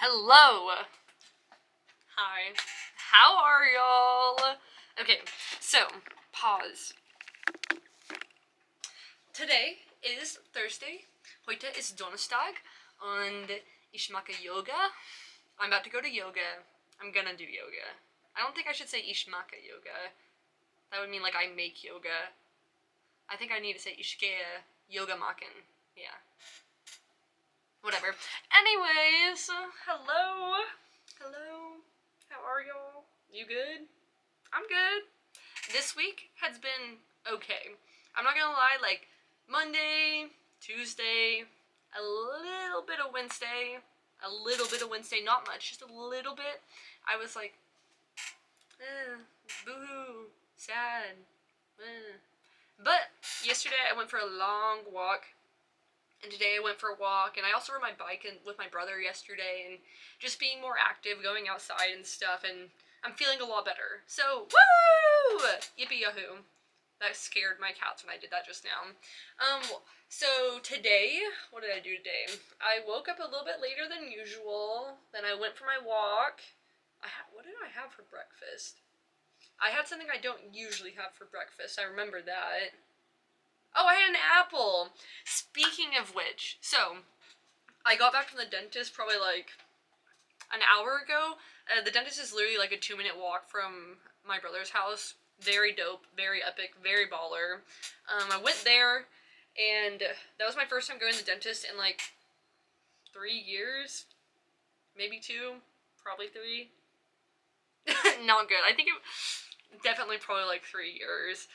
Hello! Hi. How are y'all? Okay, so, pause. Today is Thursday. Heute ist Donnerstag und ich mache Yoga. I'm about to go to yoga. I'm gonna do yoga. I don't think I should say ich mache yoga. That would mean like I make yoga. I think I need to say ich gehe yoga machen. Yeah. Whatever. Anyways, hello. Hello. How are y'all? You good? I'm good. This week has been okay. I'm not gonna lie, like Monday, Tuesday, a little bit of Wednesday, not much, just a little bit. I was like, boo-hoo, sad. But yesterday I went for a long walk. And today I went for a walk, and I also rode my bike with my brother yesterday, and just being more active, going outside and stuff, and I'm feeling a lot better. So, woo! Yippee yahoo. That scared my cats when I did that just now. So today, what did I do today? I woke up a little bit later than usual, then I went for my walk. What did I have for breakfast? I had something I don't usually have for breakfast, I remember that. Oh, I had an apple! Speaking of which, so, I got back from the dentist probably like an hour ago. The dentist is literally like a 2-minute walk from my brother's house. Very dope, very epic, very baller. I went there, and that was my first time going to the dentist in like 3 years. Maybe 2, probably 3. Not good. I think it definitely probably like 3 years.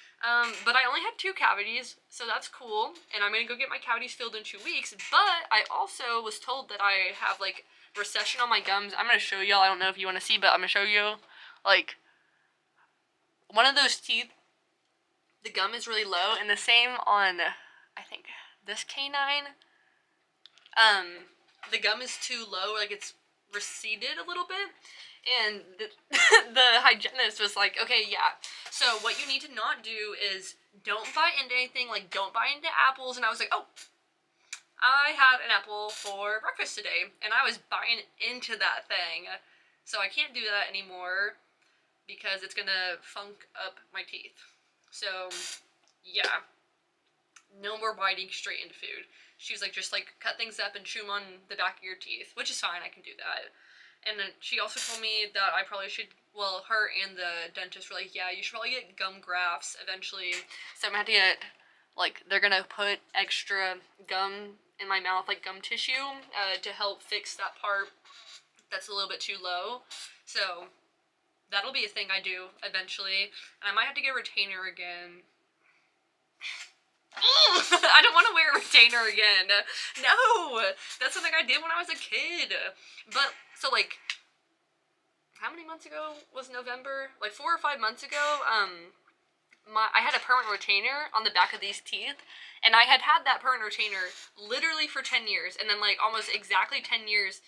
But I only had 2 cavities, so that's cool. And I'm gonna go get my cavities filled in 2 weeks. But I also was told that I have like recession on my gums. I'm gonna show y'all. I don't know if you want to see, but I'm gonna show you. Like, one of those teeth, the gum is really low, and the same on, I think, this canine. The gum is too low, like it's receded a little bit. And the hygienist was like, okay, yeah, so what you need to not do is don't bite into anything, like don't bite into apples. And I was like, oh, I had an apple for breakfast today, and I was biting into that thing, so I can't do that anymore because it's gonna funk up my teeth. So yeah, no more biting straight into food. She was like, just like cut things up and chew them on the back of your teeth, which is fine, I can do that. And then she also told me that I probably should, well, her and the dentist were like, yeah, you should probably get gum grafts eventually. So I'm gonna have to get, like, they're gonna put extra gum in my mouth, like gum tissue, to help fix that part that's a little bit too low. So that'll be a thing I do eventually. And I might have to get a retainer again. I don't want to wear a retainer again. No! That's something I did when I was a kid. But, so like, how many months ago was November? Like 4 or 5 months ago, I had a permanent retainer on the back of these teeth, and I had that permanent retainer literally for 10 years, and then like almost exactly 10 years,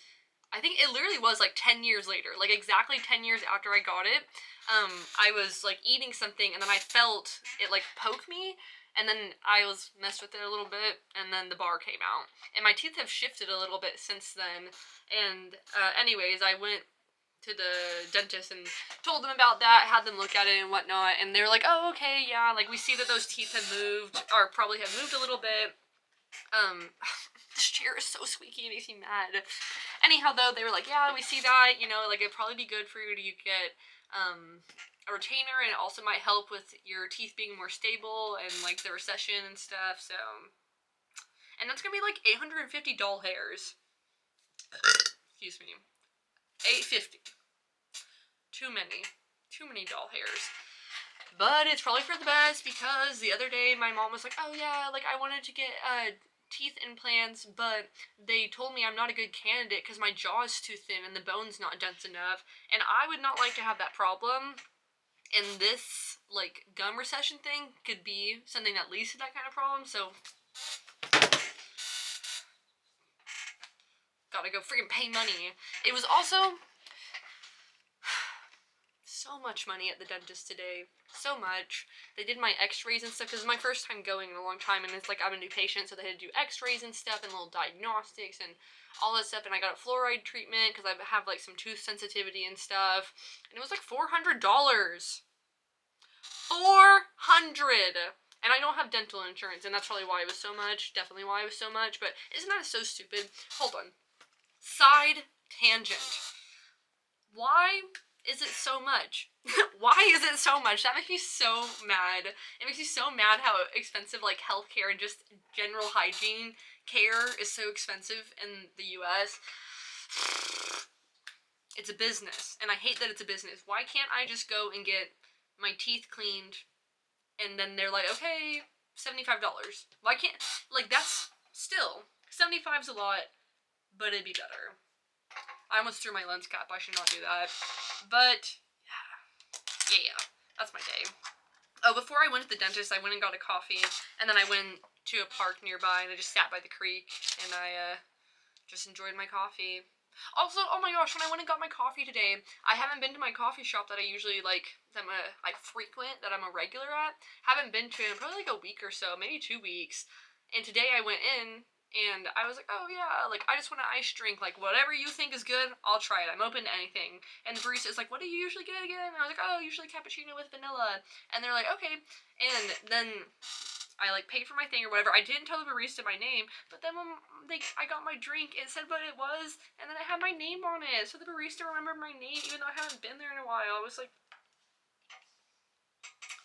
I think it literally was like 10 years later, like exactly 10 years after I got it, I was like eating something, and then I felt it like poke me, and then I was messed with it a little bit, and then the bar came out. And my teeth have shifted a little bit since then. And anyways, I went to the dentist and told them about that, had them look at it and whatnot, and they were like, oh, okay, yeah, like we see that those teeth have moved, or probably have moved a little bit. This chair is so squeaky, it makes me mad. Anyhow, though, they were like, yeah, we see that, you know, like it'd probably be good for you to get a retainer, and it also might help with your teeth being more stable and like the recession and stuff. So, and that's gonna be like $850 hairs. Excuse me, $850. Too many doll hairs. But it's probably for the best, because the other day my mom was like, oh yeah, like I wanted to get teeth implants, but they told me I'm not a good candidate because my jaw is too thin and the bone's not dense enough, and I would not like to have that problem. And this, like, gum recession thing could be something that leads to that kind of problem, so gotta go freaking pay money. It was also so much money at the dentist today. So much. They did my x-rays and stuff, because it's my first time going in a long time, and it's like I'm a new patient, so they had to do x-rays and stuff, and little diagnostics, and all that stuff, and I got a fluoride treatment, because I have, like, some tooth sensitivity and stuff, and it was, like, $400. $400! And I don't have dental insurance, and that's probably why it was so much, definitely why it was so much, but isn't that so stupid? Hold on. Side tangent. Why is it so much? Why is it so much? That makes me so mad. It makes me so mad how expensive, like, healthcare and just general hygiene care is so expensive in the US. It's a business, and I hate that it's a business. Why can't I just go and get my teeth cleaned, and then they're like, okay, $75. Why can't, like, that's still, 75's a lot, but it'd be better. I almost threw my lens cap. I should not do that. But, yeah, that's my day. Oh, before I went to the dentist, I went and got a coffee, and then I went to a park nearby, and I just sat by the creek, and I, just enjoyed my coffee. Also, oh my gosh, when I went and got my coffee today, I haven't been to my coffee shop that I usually, like, I frequent, that I'm a regular at. Haven't been to in probably, like, a week or so, maybe 2 weeks. And today I went in, and I was like, oh yeah, like, I just want an iced drink, like, whatever you think is good, I'll try it, I'm open to anything. And the barista's like, what do you usually get again? And I was like, oh, usually cappuccino with vanilla. And they're like, okay. And then I, like, paid for my thing or whatever. I didn't tell the barista my name, but then when I got my drink, it said what it was, and then it had my name on it. So the barista remembered my name, even though I haven't been there in a while. I was like,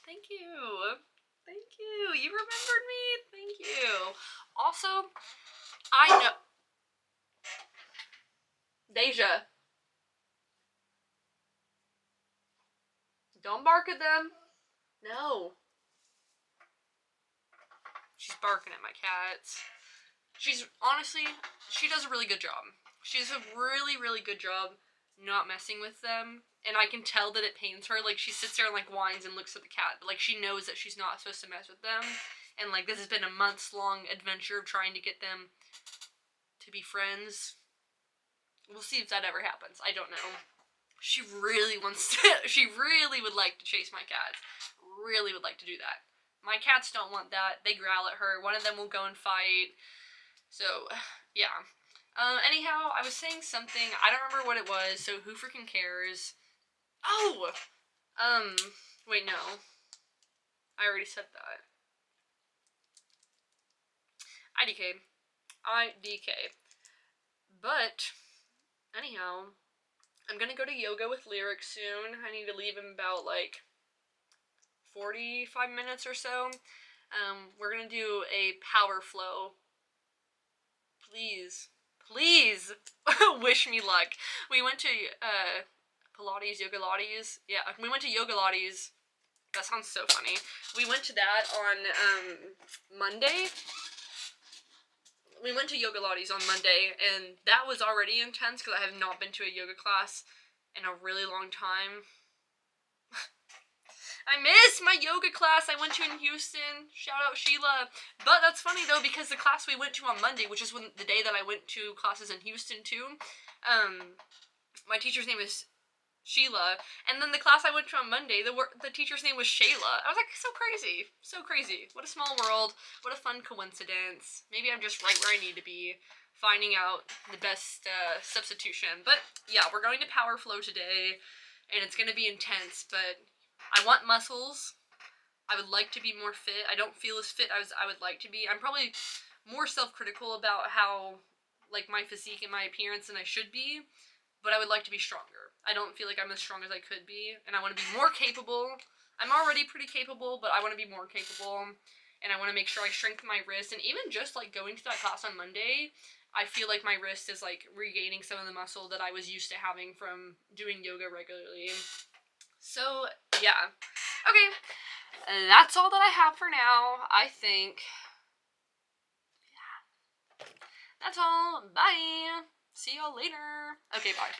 thank you. Thank you. You remembered me? Thank you. Also, I know. Deja. Don't bark at them. No. She's barking at my cats. Honestly, she does a really good job. She does a really, really good job not messing with them. And I can tell that it pains her. Like, she sits there and, like, whines and looks at the cat. But, like, she knows that she's not supposed to mess with them. And, like, this has been a months-long adventure of trying to get them to be friends. We'll see if that ever happens. I don't know. She really wants to, she really would like to chase my cats. Really would like to do that. My cats don't want that. They growl at her. One of them will go and fight. So, yeah. Anyhow, I was saying something. I don't remember what it was, so who freaking cares? Oh! Wait, no. I already said that. IDK. IDK. But, anyhow, I'm gonna go to yoga with Lyric soon. I need to leave in about, like, 45 minutes or so. We're gonna do a power flow. Please. Please wish me luck. We went to, Pilates, Yoga Lattes. Yeah, we went to Yoga Lattes. That sounds so funny. We went to that on, Monday. We went to Yoga Lattes on Monday, and that was already intense, because I have not been to a yoga class in a really long time. I miss my yoga class I went to in Houston. Shout out Sheila. But that's funny though, because the class we went to on Monday, which is the day that I went to classes in Houston too, my teacher's name is Sheila, and then the class I went to on Monday, the teacher's name was Shayla. I was like, so crazy. So crazy. What a small world. What a fun coincidence. Maybe I'm just right where I need to be, finding out the best substitution. But yeah, we're going to Power Flow today, and it's going to be intense, but I want muscles. I would like to be more fit. I don't feel as fit as I would like to be. I'm probably more self-critical about how, like, my physique and my appearance than I should be, but I would like to be stronger. I don't feel like I'm as strong as I could be, and I want to be more capable. I'm already pretty capable, but I want to be more capable, and I want to make sure I strengthen my wrist, and even just, like, going to that class on Monday, I feel like my wrist is, like, regaining some of the muscle that I was used to having from doing yoga regularly. So, yeah. Okay, that's all that I have for now, I think. Yeah. That's all. Bye. See y'all later. Okay, bye.